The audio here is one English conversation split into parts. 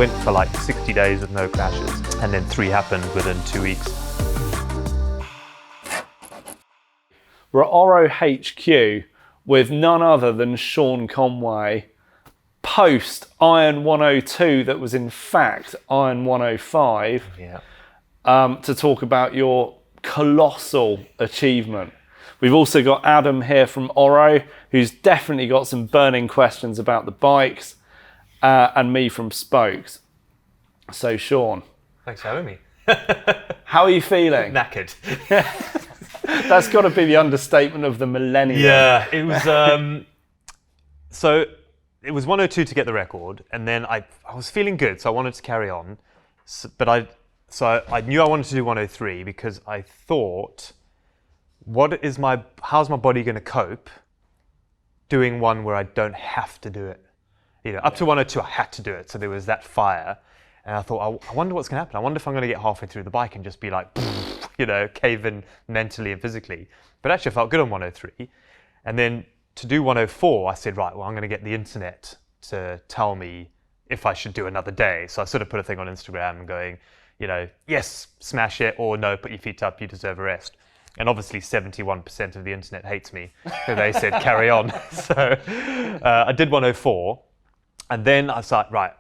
went for like 60 days with no crashes, and then 3 happened within 2 weeks. We're at Orro HQ with none other than Sean Conway, post Iron 102 that was in fact Iron 105, to talk about your colossal achievement. We've also got Adam here from Orro, who's definitely got some burning questions about the bikes, and me from Spokes. So Sean. Thanks for having me. How are you feeling? Knackered. That's got to be the understatement of the millennium. Yeah, it was. So it was 102 to get the record, and then I was feeling good, so I wanted to carry on. But I knew I wanted to do 103 because I thought, how's my body going to cope doing one where I don't have to do it? Up to 102, I had to do it, so there was that fire. And I thought, I wonder what's going to happen. I wonder if I'm going to get halfway through the bike and just be like, cave in mentally and physically. But actually, I felt good on 103. And then to do 104, I said, right, well, I'm going to get the internet to tell me if I should do another day. So I sort of put a thing on Instagram going, yes, smash it, or no, put your feet up, you deserve a rest. And obviously 71% of the internet hates me. So they said, carry on. So I did 104. And then I was like, right,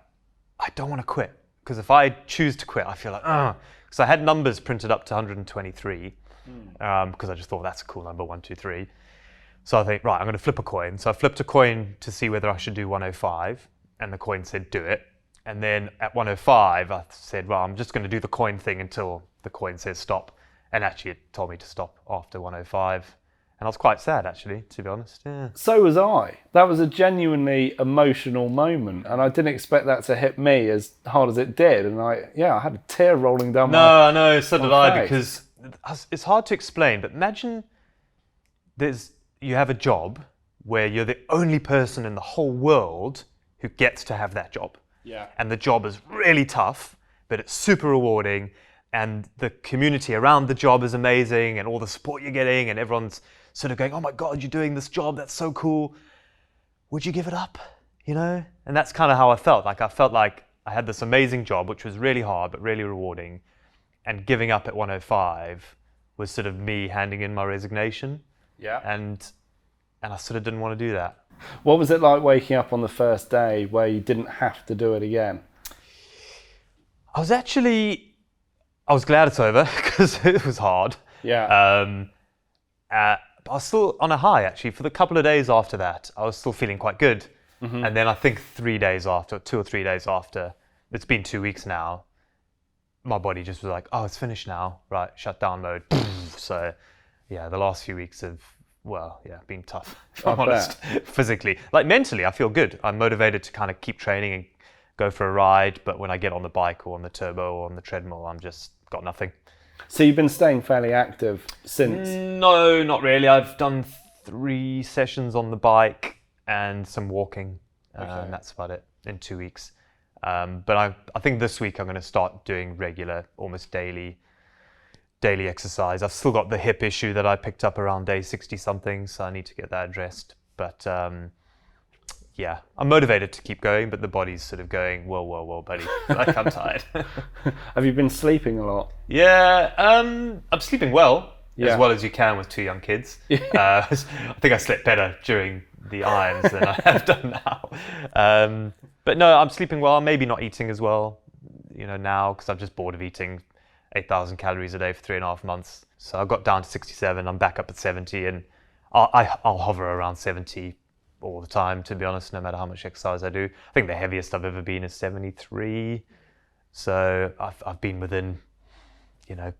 I don't want to quit. Because if I choose to quit, I feel like, because I had numbers printed up to 123, because I just thought that's a cool number, 123. So I think, right, I'm going to flip a coin. So I flipped a coin to see whether I should do 105, and the coin said do it. And then at 105, I said, well, I'm just going to do the coin thing until the coin says stop. And actually, it told me to stop after 105. And I was quite sad, actually, to be honest. Yeah. So was I. That was a genuinely emotional moment, and I didn't expect that to hit me as hard as it did. And I had a tear rolling down my No, no, so did I, face. because it's hard to explain, but imagine you have a job where you're the only person in the whole world who gets to have that job. Yeah. And the job is really tough, but it's super rewarding, and the community around the job is amazing, and all the support you're getting, and everyone's sort of going, oh my God, you're doing this job, that's so cool. Would you give it up? And that's kind of how I felt. Like I felt like I had this amazing job, which was really hard, but really rewarding. And giving up at 105 was sort of me handing in my resignation. Yeah. And I sort of didn't want to do that. What was it like waking up on the first day where you didn't have to do it again? I was glad it's over because it was hard. Yeah. I was still on a high, actually. For the couple of days after that, I was still feeling quite good. Mm-hmm. And then I think 2 or 3 days after, it's been 2 weeks now, my body just was like, oh, it's finished now. Right, shut down mode. So, yeah, the last few weeks have, been tough, if I'm honest, physically. Like mentally, I feel good. I'm motivated to kind of keep training and go for a ride. But when I get on the bike or on the turbo or on the treadmill, I'm just got nothing. So you've been staying fairly active since? No, not really. I've done 3 sessions on the bike and some walking. And that's about it in 2 weeks. But I think this week I'm going to start doing regular, almost daily exercise. I've still got the hip issue that I picked up around day 60 something, so I need to get that addressed. But I'm motivated to keep going, but the body's sort of going, whoa, buddy, like I'm tired. Have you been sleeping a lot? Yeah, I'm sleeping well as you can with 2 young kids. I think I slept better during the irons than I have done now. But no, I'm sleeping well. Maybe not eating as well, now, because I'm just bored of eating 8,000 calories a day for 3.5 months. So I got down to 67. I'm back up at 70, and I'll hover around 70 all the time, to be honest, no matter how much exercise I do. I think the heaviest I've ever been is 73. So I've been within,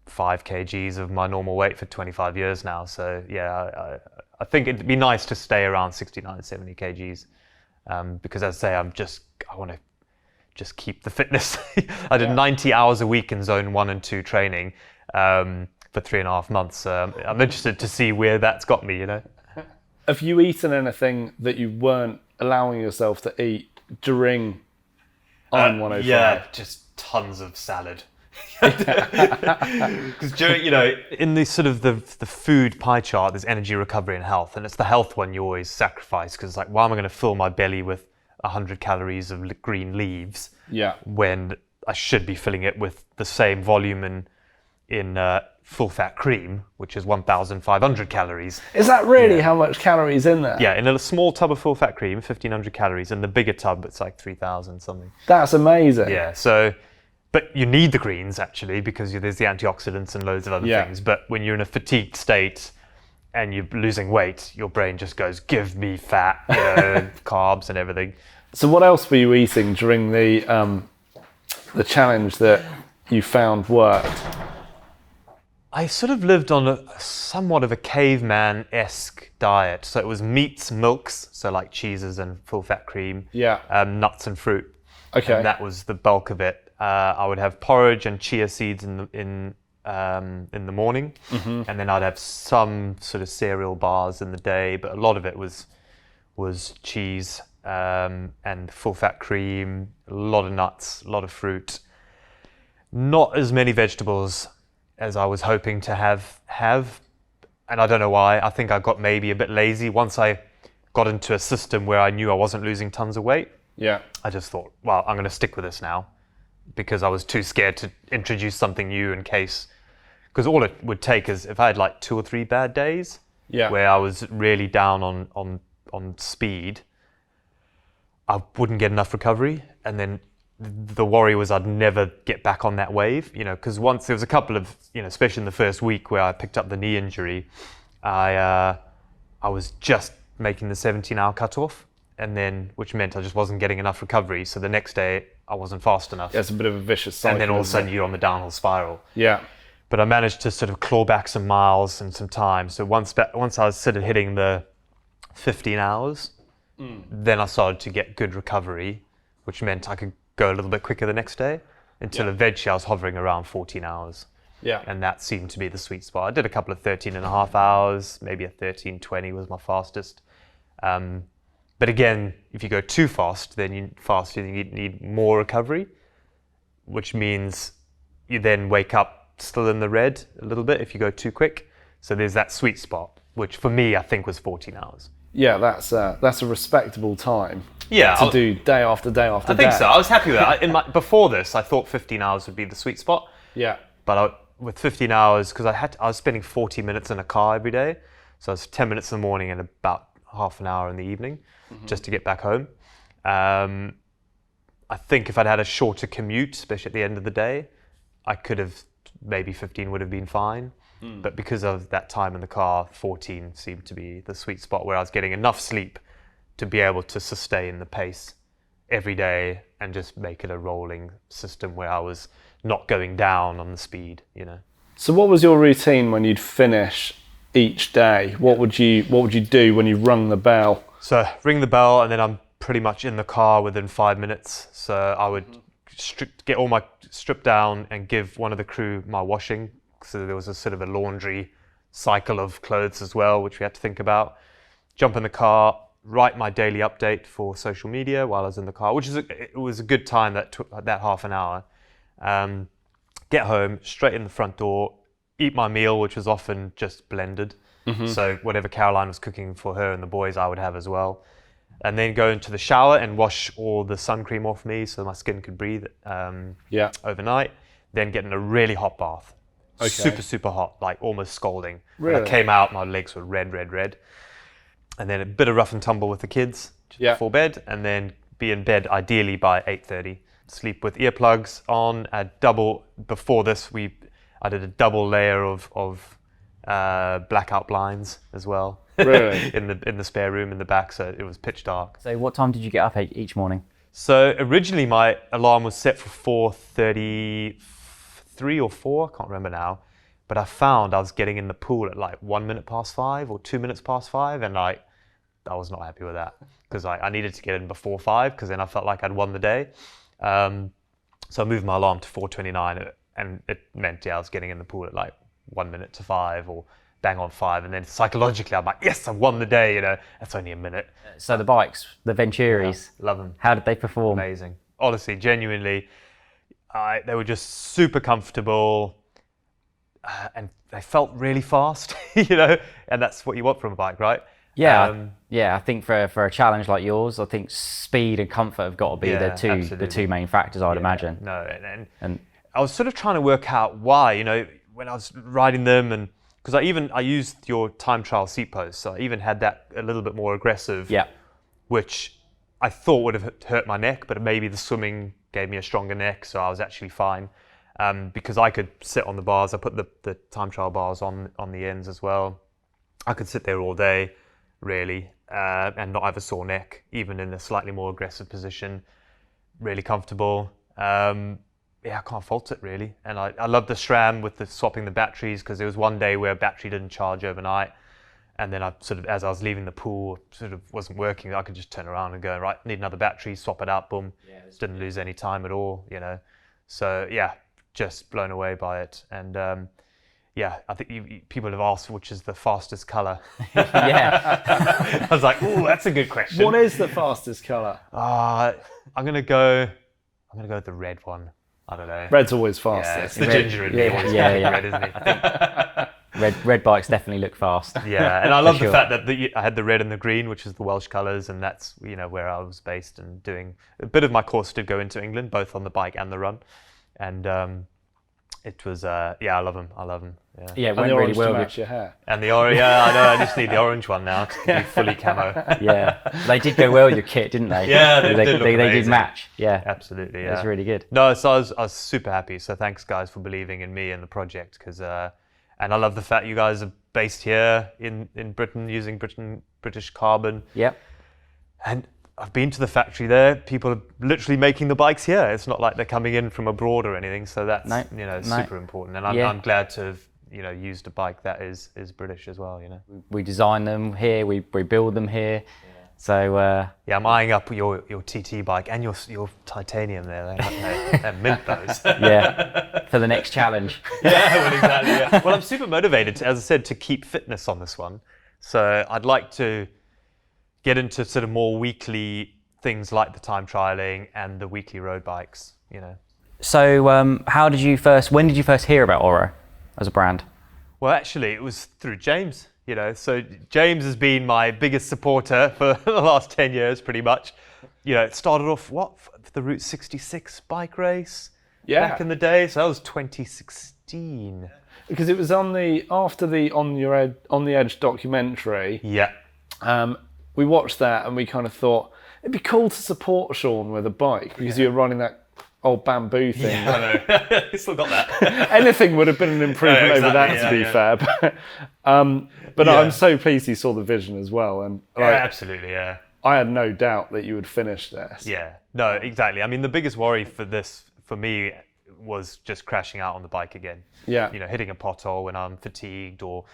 5 kgs of my normal weight for 25 years now. So yeah, I think it'd be nice to stay around 69, 70 kgs. Because as I say, I want to just keep the fitness. I did 90 hours a week in zone 1 and 2 training for 3.5 months. I'm interested to see where that's got me, Have you eaten anything that you weren't allowing yourself to eat during Iron 105? Yeah, just tons of salad. Because during, in the sort of the food pie chart, there's energy, recovery, and health, and it's the health one you always sacrifice because it's like, why am I going to fill my belly with 100 calories of green leaves Yeah. when I should be filling it with the same volume in full fat cream, which is 1,500 calories. Is that really how much calories in there? Yeah, in a small tub of full fat cream, 1,500 calories. In the bigger tub, it's like 3,000 something. That's amazing. Yeah, so, but you need the greens actually because there's the antioxidants and loads of other things. But when you're in a fatigued state and you're losing weight, your brain just goes, give me fat, carbs and everything. So what else were you eating during the challenge that you found worked? I sort of lived on somewhat of a caveman-esque diet. So it was meats, milks, so like cheeses and full-fat cream, nuts and fruit. Okay. And that was the bulk of it. I would have porridge and chia seeds in the morning, and then I'd have some sort of cereal bars in the day. But a lot of it was cheese and full-fat cream, a lot of nuts, a lot of fruit. Not as many vegetables as I was hoping to have, and I don't know why. I think I got maybe a bit lazy once I got into a system where I knew I wasn't losing tons of weight. Yeah. I just thought, well, I'm going to stick with this now because I was too scared to introduce something new in case, because all it would take is if I had like 2 or 3 bad days where I was really down on speed, I wouldn't get enough recovery, and then the worry was I'd never get back on that wave, because once there was a couple of, especially in the first week where I picked up the knee injury, I was just making the 17-hour cutoff, and then which meant I just wasn't getting enough recovery. So the next day I wasn't fast enough. Yeah, it's a bit of a vicious cycle. And then all of a sudden you're on the downhill spiral. Yeah. But I managed to sort of claw back some miles and some time. So once I was sort of hitting the 15 hours, then I started to get good recovery, which meant I could go a little bit quicker the next day until eventually I was hovering around 14 hours. Yeah. And that seemed to be the sweet spot. I did a couple of 13 and a half hours, maybe a 13:20 was my fastest. But again, if you go too fast, then you need more recovery, which means you then wake up still in the red a little bit if you go too quick. So there's that sweet spot, which for me, I think was 14 hours. Yeah, that's a respectable time. Yeah, to do day after day after day. I think so. I was happy with that. Before this, I thought 15 hours would be the sweet spot. Yeah. But with 15 hours, because I was spending 40 minutes in a car every day, so it's 10 minutes in the morning and about half an hour in the evening, just to get back home. I think if I'd had a shorter commute, especially at the end of the day, I could have, maybe 15 would have been fine. But because of that time in the car, 14 seemed to be the sweet spot where I was getting enough sleep to be able to sustain the pace every day and just make it a rolling system where I was not going down on the speed, So what was your routine when you'd finish each day? What would you do when you rung the bell? So ring the bell and then I'm pretty much in the car within 5 minutes. So I would get all my stripped down and give one of the crew my washing. So there was a sort of a laundry cycle of clothes as well, which we had to think about. Jump in the car, write my daily update for social media while I was in the car, it was a good time that took that half an hour. Get home, straight in the front door, eat my meal, which was often just blended. So whatever Caroline was cooking for her and the boys, I would have as well. And then go into the shower and wash all the sun cream off me so my skin could breathe overnight. Then get in a really hot bath. Okay. Super, super hot, like almost scalding. Really? When I came out, my legs were red. And then a bit of rough and tumble with the kids before bed, and then be in bed ideally by 8:30. Sleep with earplugs on. Before this, I did a double layer of blackout blinds as well. Really? in the spare room in the back, so it was pitch dark. So what time did you get up each morning? So originally my alarm was set for 4:33 or 4, I can't remember now. But I found I was getting in the pool at like 1 minute past 5 or 2 minutes past 5, and I was not happy with that because I needed to get in before 5 because then I felt like I'd won the day. So I moved my alarm to 4:29, and it meant I was getting in the pool at like 1 minute to 5 or bang on 5, and then psychologically I'm like, yes, I won the day. That's only a minute. So the bikes, the Venturis, love them. How did they perform? Amazing. Honestly, genuinely, they were just super comfortable. And they felt really fast, and that's what you want from a bike, right? I think for a challenge like yours, I think speed and comfort have got to be the two main factors, I'd imagine. No, and I was sort of trying to work out why, when I was riding them, and because I used your time trial seat post, so I even had that a little bit more aggressive, which I thought would have hurt my neck, but maybe the swimming gave me a stronger neck, so I was actually fine. Because I could sit on the bars. I put the time trial bars on the ends as well. I could sit there all day, really, and not have a sore neck, even in a slightly more aggressive position. Really comfortable. I can't fault it, really. And I love the SRAM with the swapping the batteries, because there was one day where a battery didn't charge overnight, and then I sort of, as I was leaving the pool, sort of wasn't working. I could just turn around and go, right, need another battery, swap it out, boom. Didn't lose any time at all, So just blown away by it. And I think people have asked which is the fastest color. I was like, oh, that's a good question. What is the fastest color? I'm gonna go with the red one. I don't know. Red's always fastest. Yeah, it's the ginger in me always red, isn't it? I think. Red bikes definitely look fast. Yeah, and I love the fact that I had the red and the green, which is the Welsh colours, and that's where I was based, and doing a bit of my course did go into England, both on the bike and the run, and it was I love them. Yeah, it and went the really orange well. to match your hair. And the orange, I know. I just need the orange one now to be fully camo. Yeah, they did go well with your kit, didn't they? Yeah, they did match. Yeah, absolutely. Yeah, it was really good. No, so I was super happy. So thanks, guys, for believing in me and the project. Because and I love the fact you guys are based here in Britain, using British carbon. Yep. And I've been to the factory there. People are literally making the bikes here. It's not like they're coming in from abroad or anything. So that's super important. And I'm glad to have used a bike that is British as well. We design them here. We build them here. So I'm eyeing up your TT bike and your titanium there. They're mint those. For the next challenge. Exactly. Well, I'm super motivated, as I said, to keep fitness on this one. So I'd like to get into sort of more weekly things like the time trialing and the weekly road bikes. So when did you first hear about Orro as a brand? Well, actually, it was through James. So James has been my biggest supporter for the last 10 years, pretty much. It started off the Route 66 bike race back in the day. So that was 2016. Because it was after the On the Edge documentary. Yeah. We watched that and we kind of thought it'd be cool to support Sean with a bike, because you were running that old bamboo thing. Yeah, I know. You still got that. Anything would have been an improvement over that, to be fair. But I'm so pleased he saw the vision as well. And absolutely, yeah. I had no doubt that you would finish this. Yeah, no, exactly. I mean, the biggest worry for me, was just crashing out on the bike again. Yeah. Hitting a pothole when I'm fatigued, or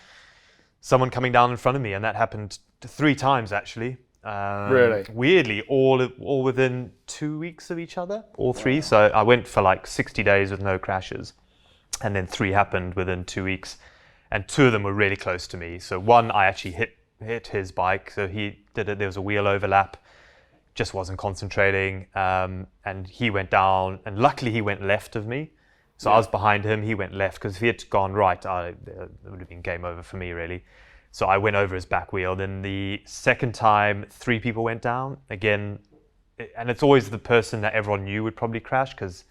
someone coming down in front of me, and that happened 3 times actually. Really? Weirdly, all within 2 weeks of each other, all 3. So I went for like 60 days with no crashes, and then 3 happened within 2 weeks, and 2 of them were really close to me. So one, I actually hit his bike, so he did it. There was a wheel overlap, just wasn't concentrating, and he went down, and luckily he went left of me. So I was behind him, he went left, because if he had gone right, it would have been game over for me, really. So I went over his back wheel. Then the second time, 3 people went down again, and it's always the person that everyone knew would probably crash, because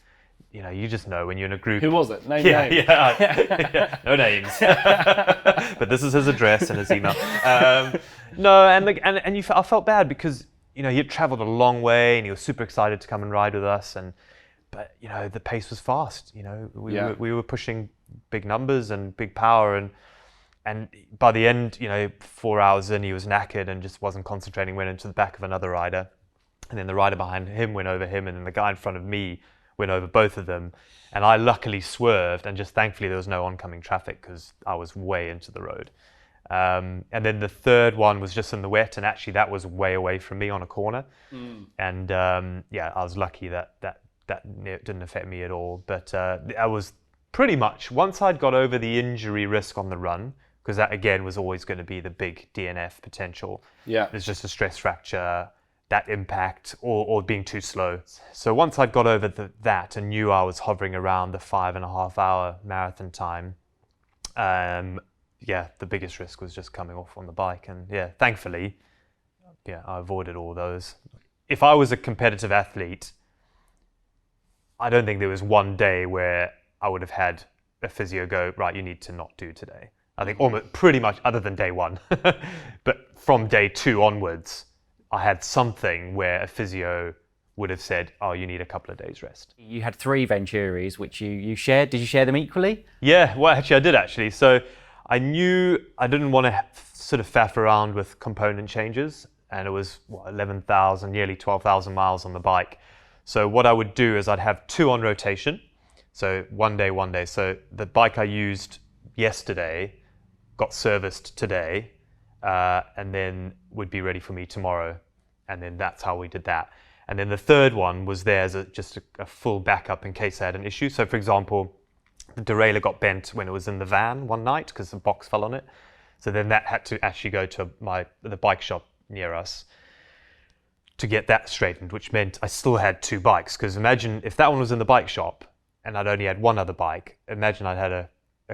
you just know when you're in a group. Who was it? Names. Yeah. No names. But this is his address and his email. No, I felt bad because he had travelled a long way and he was super excited to come and ride with us, but the pace was fast. We were pushing big numbers and big power, and by the end, 4 hours in, he was knackered and just wasn't concentrating, went into the back of another rider. And then the rider behind him went over him, and then the guy in front of me went over both of them. And I luckily swerved, and just thankfully there was no oncoming traffic, because I was way into the road. And then the third one was just in the wet, and actually that was way away from me on a corner. And I was lucky that didn't affect me at all. But I was pretty much, once I'd got over the injury risk on the run, because that again was always going to be the big DNF potential. Yeah, it's just a stress fracture, that impact, or being too slow. So once I'd got over that and knew I was hovering around the 5.5 hour marathon time, yeah, the biggest risk was just coming off on the bike. And yeah, thankfully, yeah, I avoided all those. If I was a competitive athlete, I don't think there was one day where I would have had a physio go, right, you need to not do today. I think almost pretty much, other than day one, but from day 2 onwards, I had something where a physio would have said, oh, you need a couple of days rest. You had 3 Venturis, which you shared. Did you share them equally? Yeah, well, actually, I did actually. So I knew I didn't want to sort of faff around with component changes, and it was 11,000, nearly 12,000 miles on the bike. So what I would do is I'd have 2 on rotation. So one day. So the bike I used yesterday got serviced today, and then would be ready for me tomorrow. And then that's how we did that. And then the third one was there as just a full backup in case I had an issue. So for example, the derailleur got bent when it was in the van one night because the box fell on it. So then that had to actually go to the bike shop near us to get that straightened, which meant I still had 2 bikes. Because imagine if that one was in the bike shop and I'd only had one other bike, imagine I'd had a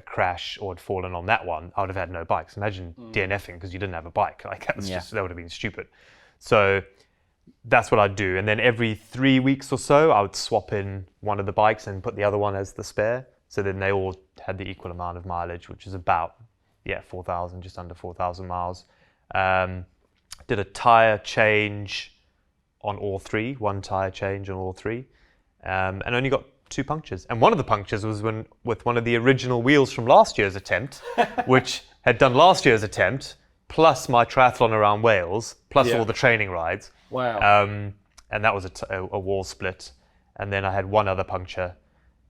crash or had fallen on that one, I would have had no bikes. Imagine DNFing because you didn't have a bike. Like that would have been stupid. So that's what I'd do. And then every 3 weeks or so, I would swap in one of the bikes and put the other one as the spare. So then they all had the equal amount of mileage, which is about, 4,000, just under 4,000 miles. Did a tire change on all 3, 1 tire change on all 3, and only got 2 punctures. And one of the punctures was with one of the original wheels from last year's attempt, which had done last year's attempt, plus my triathlon around Wales, plus all the training rides. Wow. And that was a wall split. And then I had one other puncture.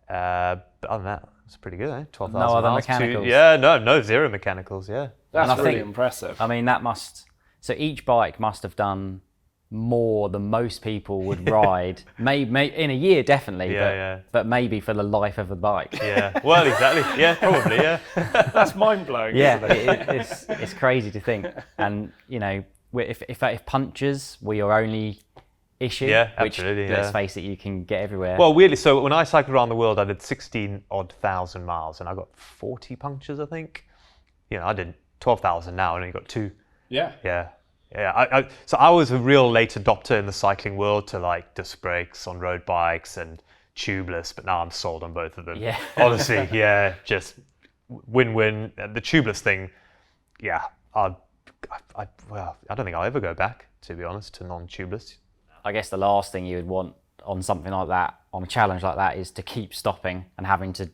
But other than that, it's pretty good, eh? 12,000 No other miles. mechanicals? No, 0 mechanicals, yeah. That's I really think- impressive. I mean, so each bike must have done more than most people would ride, maybe in a year, definitely, but maybe for the life of the bike. Yeah, well, exactly. Yeah, probably, yeah. That's mind-blowing, Yeah, isn't it? it's crazy to think. And, if punctures were your only issue, which, absolutely, let's face it, you can get everywhere. Well, weirdly, so when I cycled around the world, I did 16-odd thousand miles, and I got 40 punctures, I think. I did 12,000 now, and only got 2. Yeah. Yeah. So I was a real late adopter in the cycling world to like disc brakes on road bikes and tubeless, but now I'm sold on both of them. Yeah. Honestly, yeah, just win-win. The tubeless thing, yeah, I don't think I'll ever go back, to be honest, to non-tubeless. I guess the last thing you would want on something like that, on a challenge like that, is to keep stopping and having to,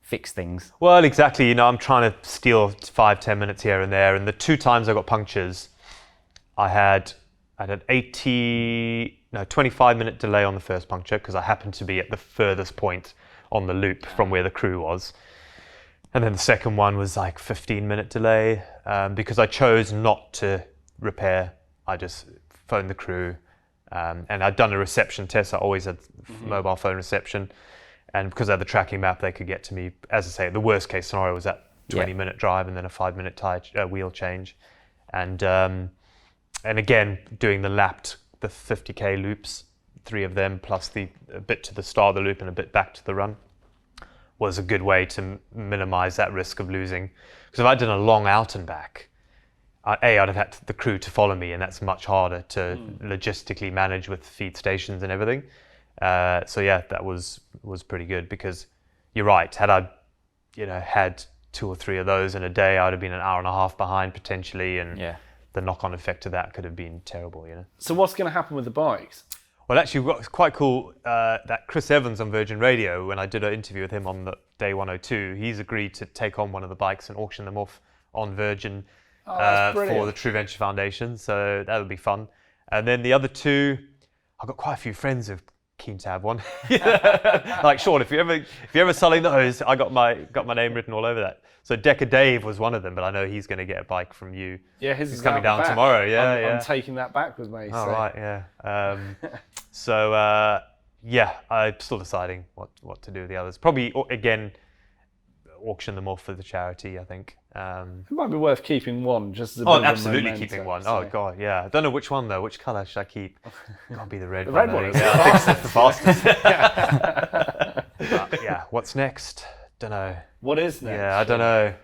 fix things. Well, exactly. I'm trying to steal 5-10 minutes here and there. And the 2 times I got punctures, I had an 25-minute delay on the first puncture because I happened to be at the furthest point on the loop from where the crew was. And then the second one was like 15-minute delay because I chose not to repair. I just phoned the crew and I'd done a reception test. I always had mobile phone reception. And because I had the tracking map, they could get to me. As I say, the worst case scenario was that 20-minute drive and then a 5-minute wheel change. And again, doing the 50k loops, 3 of them, plus a bit to the start of the loop and a bit back to the run, was a good way to minimize that risk of losing. Because if I did a long out and back, I'd have had the crew to follow me, and that's much harder to logistically manage with feed stations and everything. So yeah, that was pretty good because you're right. Had I, had 2 or 3 of those in a day, I'd have been an hour and a half behind potentially, and the knock-on effect of that could have been terrible. So what's going to happen with the bikes? Well, actually, what's quite cool that Chris Evans on Virgin Radio, when I did an interview with him on the day 102, he's agreed to take on one of the bikes and auction them off on Virgin for the True Venture Foundation. So that would be fun. And then the other 2, I've got quite a few friends who've keen to have one. Like Sean, if you're ever selling those, I got my name written all over that. So Decker Dave was one of them, but I know he's going to get a bike from you. Yeah, his he's is coming down back. tomorrow. Yeah, I'm taking that back with me. Oh, right, yeah. So I'm still deciding what to do with the others. Probably again auction them off for the charity, I think. It might be worth keeping one just as a bit of a absolutely memento, keeping one. so. Oh god, yeah. I don't know which one though. Which colour should I keep? Gotta be the red The one. red one I is think. the Yeah, I think that's the fastest. Yeah, what's next? Don't know. What is next? Yeah, I don't know.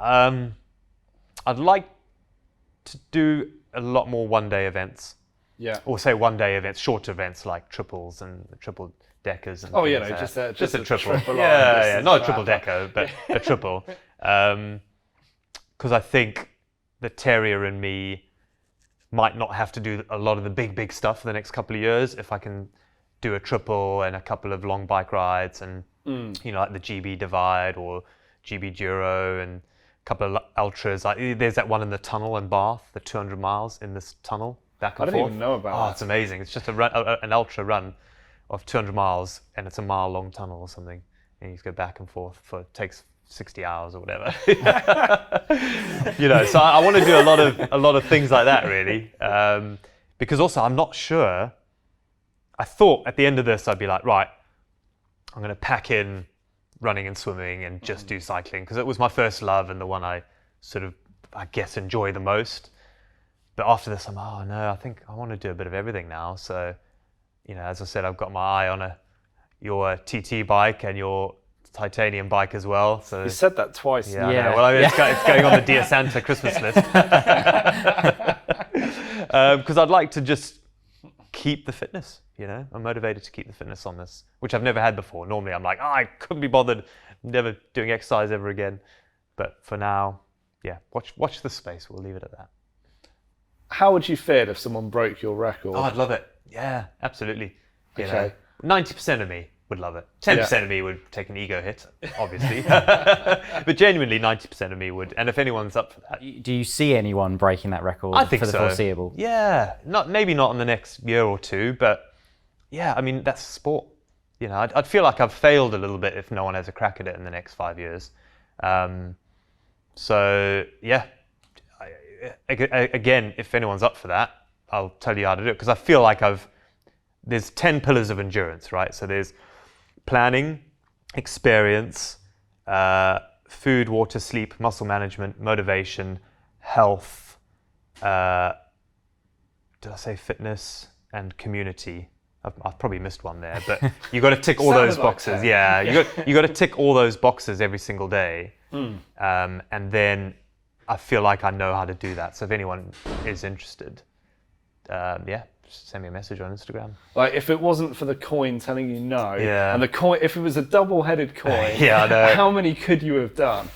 I'd like to do a lot more one-day events. Yeah. Or say one-day events, short events like triples and triple deckers. And Oh, things yeah, no, like just that. just a triple. triple Yeah, not a triple decker, but a triple. Because I think the terrier in me might not have to do a lot of the big stuff for the next couple of years if I can do a triple and a couple of long bike rides and like the GB Divide or GB Duro and a couple of ultras. Like there's that one in the tunnel in Bath, the 200 miles in this tunnel back and forth. I didn't even know about that. Oh, it's amazing. It's just an ultra run of 200 miles and it's a mile long tunnel or something. And you just go back and forth it takes 60 hours or whatever. So I want to do a lot of things like that really. Because also I'm not sure. I thought at the end of this I'd be like, right, I'm going to pack in running and swimming and just do cycling because it was my first love and the one I sort of, I guess, enjoy the most. But after this, I'm, oh no, I think I want to do a bit of everything now. So, as I said, I've got my eye on your TT bike and your titanium bike as well. So you said that twice. Yeah. I know. Well, it's going on the Dear Santa Christmas list. Because I'd like to just keep the fitness. I'm motivated to keep the fitness on this, which I've never had before. Normally I'm like, I couldn't be bothered, never doing exercise ever again. But for now, yeah, watch the space. We'll leave it at that. How would you feel if someone broke your record? Oh, I'd love it. Yeah, absolutely. Okay. 90% of me would love it. 10% of me would take an ego hit, obviously. But genuinely, 90% of me would. And if anyone's up for that. Do you see anyone breaking that record I think for the foreseeable? Yeah. Maybe not in the next year or two, but yeah, I mean, that's sport. I'd feel like I've failed a little bit if no one has a crack at it in the next 5 years. So, yeah. Again, if anyone's up for that, I'll tell you how to do it. Because I feel like there's 10 pillars of endurance, right? So there's planning, experience, food, water, sleep, muscle management, motivation, health, did I say fitness, and community? I've probably missed one there, but you got to tick all those boxes. Okay. Yeah, you got to tick all those boxes every single day, and then I feel like I know how to do that. So if anyone is interested, just send me a message on Instagram. Like if it wasn't for the coin telling you no, and the coin, if it was a double-headed coin, I know. How many could you have done?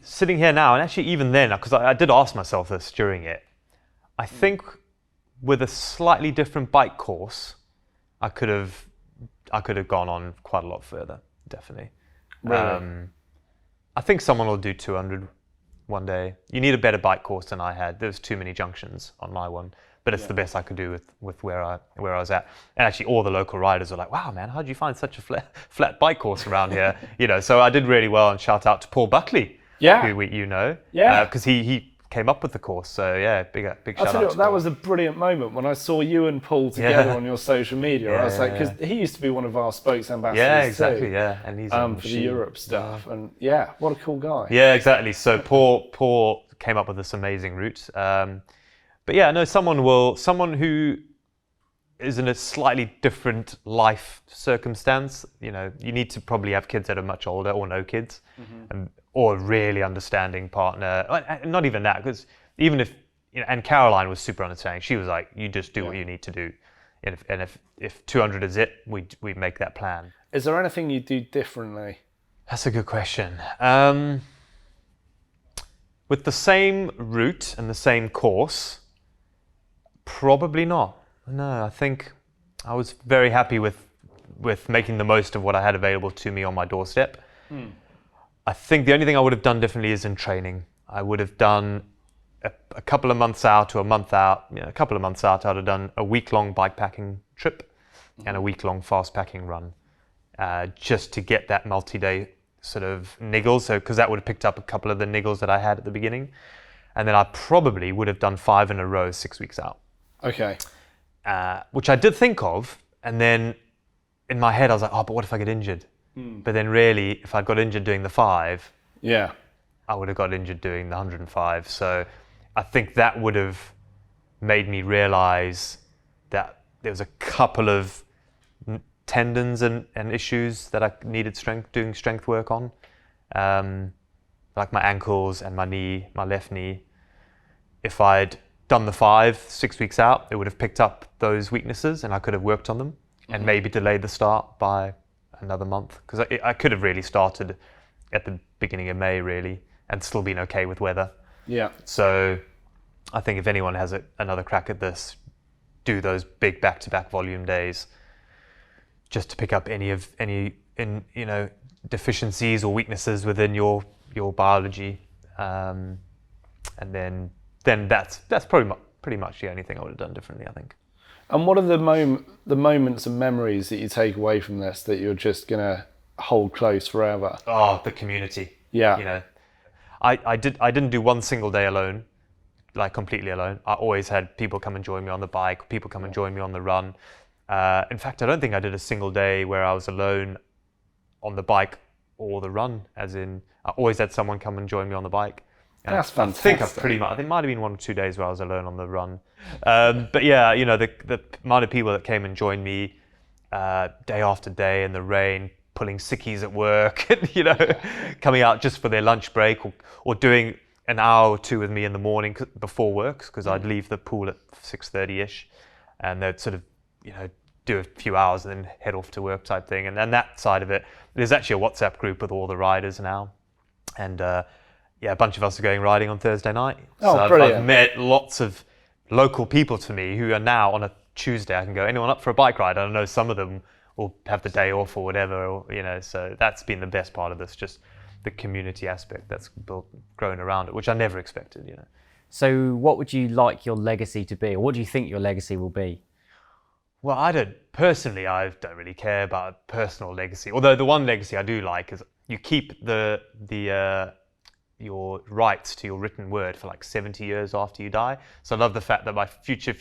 Sitting here now, and actually even then, because I did ask myself this during it, I think with a slightly different bike course, I could have gone on quite a lot further, definitely. Really? I think someone will do 200 one day. You need a better bike course than I had. There's too many junctions on my one, but it's the best I could do with where I was at. And actually, all the local riders were like, "Wow, man, how did you find such a flat bike course around here?" So I did really well. And shout out to Paul Buckley, who because he came up with the course. So yeah, big shout out. I'll tell you what, that was a brilliant moment when I saw you and Paul together on your social media. I was like, because he used to be one of our spokes ambassadors. Yeah, exactly. Too, and he's for the Europe stuff. And what a cool guy. Yeah, exactly. So Paul came up with this amazing route. But yeah, no, someone who is in a slightly different life circumstance. You need to probably have kids that are much older or no kids. Or a really understanding partner. Not even that, because even if, and Caroline was super understanding. She was like, you just do what you need to do. And if 200 is it, we make that plan. Is there anything you do differently? That's a good question. With the same route and the same course, probably not. No, I think I was very happy with making the most of what I had available to me on my doorstep. I think the only thing I would have done differently is in training. I would have done a couple of months out or a month out. A couple of months out, I'd have done a week-long bikepacking trip and a week-long fast-packing run, just to get that multi-day sort of niggles. So because that would have picked up a couple of the niggles that I had at the beginning, and then I probably would have done 5 in a row, 6 weeks out. Okay. Which I did think of, and then in my head I was like, oh, but what if I get injured? But then really, if I got injured doing the 5, I would have got injured doing the 105. So I think that would have made me realize that there was a couple of tendons and issues that I needed doing strength work on, like my ankles and my knee, my left knee. If I'd done the 5-6 weeks out, it would have picked up those weaknesses and I could have worked on them and maybe delayed the start by another month, because I could have really started at the beginning of May really and still been okay with weather. Yeah. So I think if anyone has another crack at this, do those big back-to-back volume days just to pick up any deficiencies or weaknesses within your biology, and then that's pretty much the only thing I would have done differently, I think. And what are the moments and memories that you take away from this that you're just gonna hold close forever? Oh, the community. Yeah. You know, I didn't do one single day alone, like completely alone. I always had people come and join me on the bike, people come and join me on the run. In fact, I don't think I did a single day where I was alone on the bike or the run, as in I always had someone come and join me on the bike. And That's fantastic. I think it might have been 1 or 2 days where I was alone on the run. But yeah, you know, the amount of people that came and joined me day after day in the rain, pulling sickies at work, and, you know, coming out just for their lunch break, or doing an hour or two with me in the morning before work, because I'd leave the pool at 6:30ish, and they'd sort of, you know, do a few hours and then head off to work type thing. And then that side of it, there's actually a WhatsApp group with all the riders now, and yeah, a bunch of us are going riding on Thursday night. Oh, so brilliant. I've met lots of local people to me who are now on a Tuesday, I can go, anyone up for a bike ride? I know some of them will have the day off or whatever, or, you know, so that's been the best part of this, just the community aspect that's grown around it, which I never expected, you know. So what would you like your legacy to be, or what do you think your legacy will be? Well, I don't really care about a personal legacy. Although the one legacy I do like is you keep your rights to your written word for like 70 years after you die. So I love the fact that my future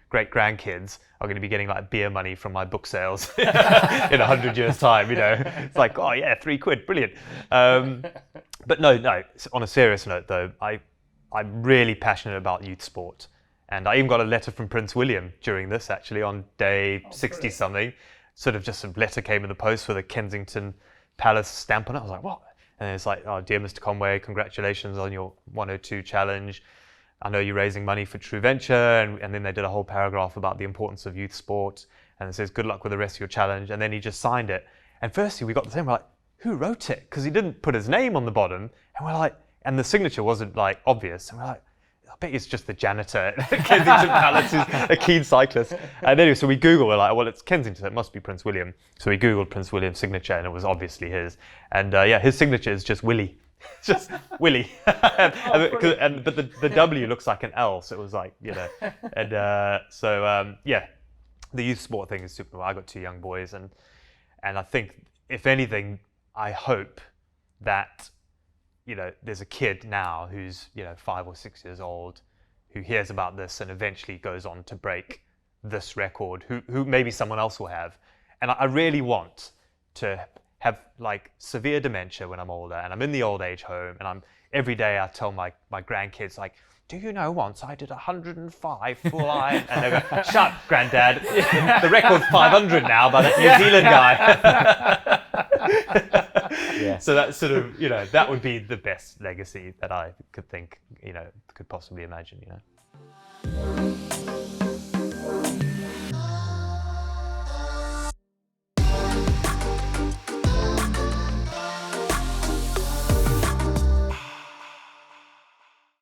great grandkids are going to be getting like beer money from my book sales in 100 years time. You know, it's like, oh yeah, £3, brilliant. But no. On a serious note, though, I'm really passionate about youth sport. And I even got a letter from Prince William during this, actually, on day 60 something. Sort of just a letter came in the post with a Kensington Palace stamp on it. I was like, what? And it's like, oh, dear Mr. Conway, congratulations on your 102 challenge. I know you're raising money for True Venture. And then they did a whole paragraph about the importance of youth sport. And it says, good luck with the rest of your challenge. And then he just signed it. And firstly, we got the same, we're like, who wrote it? Because he didn't put his name on the bottom. And we're like, and the signature wasn't like obvious. And we're like, I bet it's just the janitor at Kensington Palace who's a keen cyclist. And anyway, so we Googled, we're like, well, it's Kensington, it must be Prince William. So we Googled Prince William's signature and it was obviously his. And yeah, his signature is just Willie. Just Willie. But the W looks like an L, so it was like, you know. And so yeah, the youth sport thing is super well. I got 2 young boys, and I think, if anything, I hope that, you know, there's a kid now who's, you know, 5 or 6 years old who hears about this and eventually goes on to break this record, who maybe someone else will have. And I really want to have like severe dementia when I'm older, and I'm in the old age home, and every day I tell my grandkids, like, do you know once I did 105 full iron? And they go, shut up, Granddad. The record's 500 now by that New Zealand guy. Yeah. So that's sort of, you know, that would be the best legacy that I could think, you know, could possibly imagine, you know.